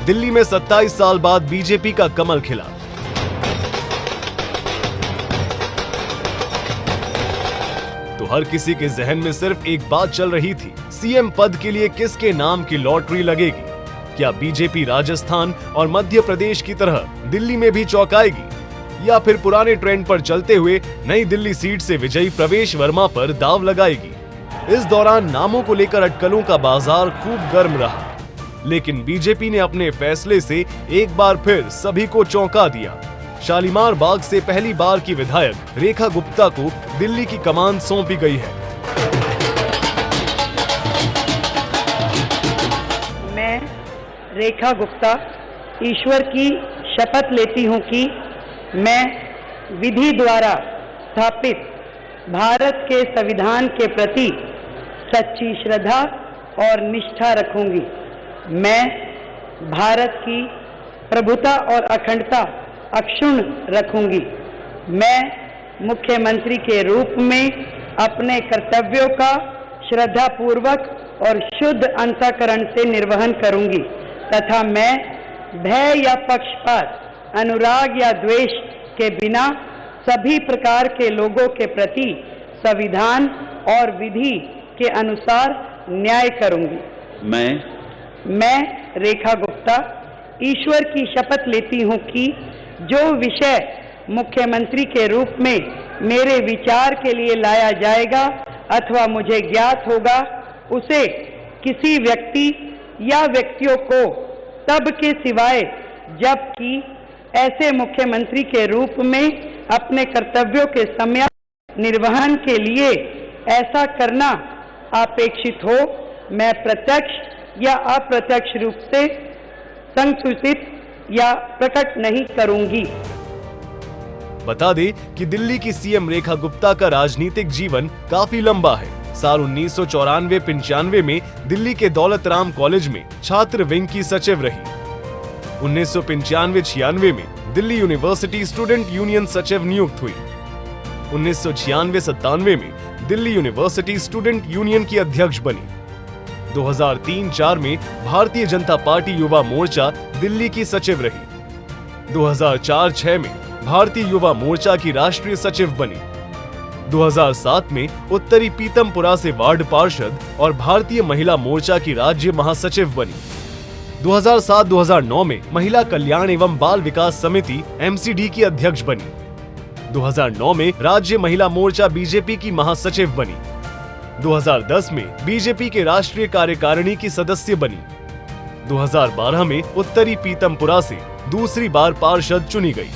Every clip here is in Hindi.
दिल्ली में 27 साल बाद बीजेपी का कमल खिला। तो हर किसी के जहन में सिर्फ एक बात चल रही थी, सीएम पद के लिए किसके नाम की लॉटरी लगेगी? क्या बीजेपी राजस्थान और मध्य प्रदेश की तरह दिल्ली में भी चौंकाएगी, या फिर पुराने ट्रेंड पर चलते हुए नई दिल्ली सीट से विजयी प्रवेश वर्मा पर दाव लगाएगी? इस दौरान नामों को लेकर अटकलों का बाजार खूब गर्म रहा, लेकिन बीजेपी ने अपने फैसले से एक बार फिर सभी को चौंका दिया। शालीमार बाग से पहली बार की विधायक रेखा गुप्ता को दिल्ली की कमान सौंपी गई है। मैं रेखा गुप्ता ईश्वर की शपथ लेती हूं कि मैं विधि द्वारा स्थापित भारत के संविधान के प्रति सच्ची श्रद्धा और निष्ठा रखूंगी। मैं भारत की प्रभुता और अखंडता अक्षुण्ण रखूंगी। मैं मुख्यमंत्री के रूप में अपने कर्तव्यों का श्रद्धापूर्वक और शुद्ध अंतःकरण से निर्वहन करूंगी तथा मैं भय या पक्षपात, अनुराग या द्वेष के बिना सभी प्रकार के लोगों के प्रति संविधान और विधि के अनुसार न्याय करूंगी। मैं रेखा गुप्ता ईश्वर की शपथ लेती हूं कि जो विषय मुख्यमंत्री के रूप में मेरे विचार के लिए लाया जाएगा अथवा मुझे ज्ञात होगा, उसे किसी व्यक्ति या व्यक्तियों को तब के सिवाय जबकि ऐसे मुख्यमंत्री के रूप में अपने कर्तव्यों के सम्यक निर्वहन के लिए ऐसा करना अपेक्षित हो, मैं प्रत्यक्ष या अप्रत्यक्ष रूप से संसूचित या प्रकट नहीं करूंगी। बता दें कि दिल्ली की सीएम रेखा गुप्ता का राजनीतिक जीवन काफी लंबा है। साल 1994-95 में दिल्ली के दौलत राम कॉलेज में छात्र विंग की सचिव रही। 1995-96 में दिल्ली यूनिवर्सिटी स्टूडेंट यूनियन सचिव नियुक्त हुई। 1996-97 में दिल्ली यूनिवर्सिटी स्टूडेंट यूनियन की अध्यक्ष बनी। 2003-04 में भारतीय जनता पार्टी युवा मोर्चा दिल्ली की सचिव रही। 2004-06 में भारतीय युवा मोर्चा की राष्ट्रीय सचिव बनी। 2007 में उत्तरी पीतमपुरा से वार्ड पार्षद और भारतीय महिला मोर्चा की राज्य महासचिव बनी। 2007-2009 में महिला कल्याण एवं बाल विकास समिति MCD की अध्यक्ष बनी। 2009 में राज्य महिला मोर्चा बीजेपी की महासचिव बनी। 2010 में बीजेपी के राष्ट्रीय कार्यकारिणी की सदस्य बनी। 2012 में उत्तरी पीतमपुरा से दूसरी बार पार्षद चुनी गई।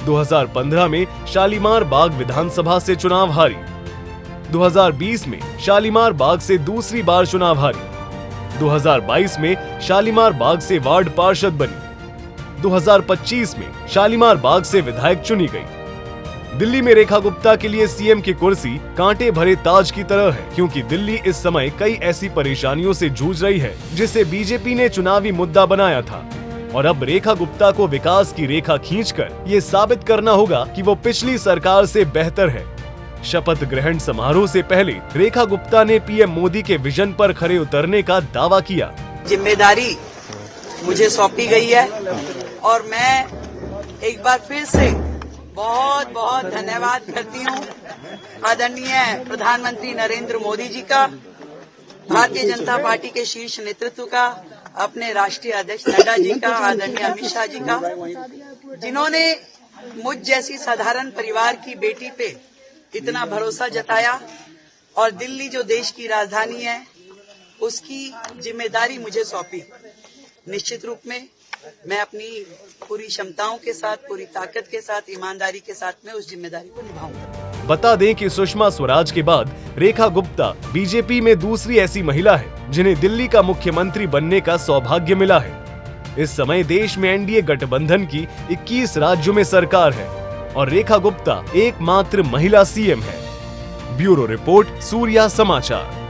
2015 में शालीमार बाग विधानसभा से चुनाव हारी। 2020 में शालीमार बाग से दूसरी बार चुनाव हारी। 2022 में शालीमार बाग से वार्ड पार्षद बनी। 2025 में शालीमार बाग से विधायक चुनी गई। दिल्ली में रेखा गुप्ता के लिए सीएम की कुर्सी कांटे भरे ताज की तरह है, क्योंकि दिल्ली इस समय कई ऐसी परेशानियों से जूझ रही है जिसे बीजेपी ने चुनावी मुद्दा बनाया था, और अब रेखा गुप्ता को विकास की रेखा खींचकर ये साबित करना होगा कि वो पिछली सरकार से बेहतर है। शपथ ग्रहण समारोह से पहले रेखा गुप्ता ने पीएम मोदी के विजन पर खरे उतरने का दावा किया। जिम्मेदारी मुझे सौंपी गई है और मैं एक बार फिर से बहुत बहुत धन्यवाद करती हूँ आदरणीय प्रधानमंत्री नरेंद्र मोदी जी का, भारतीय जनता पार्टी के शीर्ष नेतृत्व का, अपने राष्ट्रीय अध्यक्ष नड्डा जी का, आदरणीय अमित शाह जी का, जिन्होंने मुझ जैसी साधारण परिवार की बेटी पे इतना भरोसा जताया और दिल्ली जो देश की राजधानी है उसकी जिम्मेदारी मुझे सौंपी। निश्चित रूप में मैं अपनी पूरी क्षमताओं के साथ, पूरी ताकत के साथ, ईमानदारी के साथ में उस जिम्मेदारी को निभाऊंगा। बता दें कि सुषमा स्वराज के बाद रेखा गुप्ता बीजेपी में दूसरी ऐसी महिला है जिन्हें दिल्ली का मुख्यमंत्री बनने का सौभाग्य मिला है। इस समय देश में एनडीए गठबंधन की 21 राज्यों में सरकार है और रेखा गुप्ता एकमात्र महिला सीएम है। ब्यूरो रिपोर्ट, सूर्या समाचार।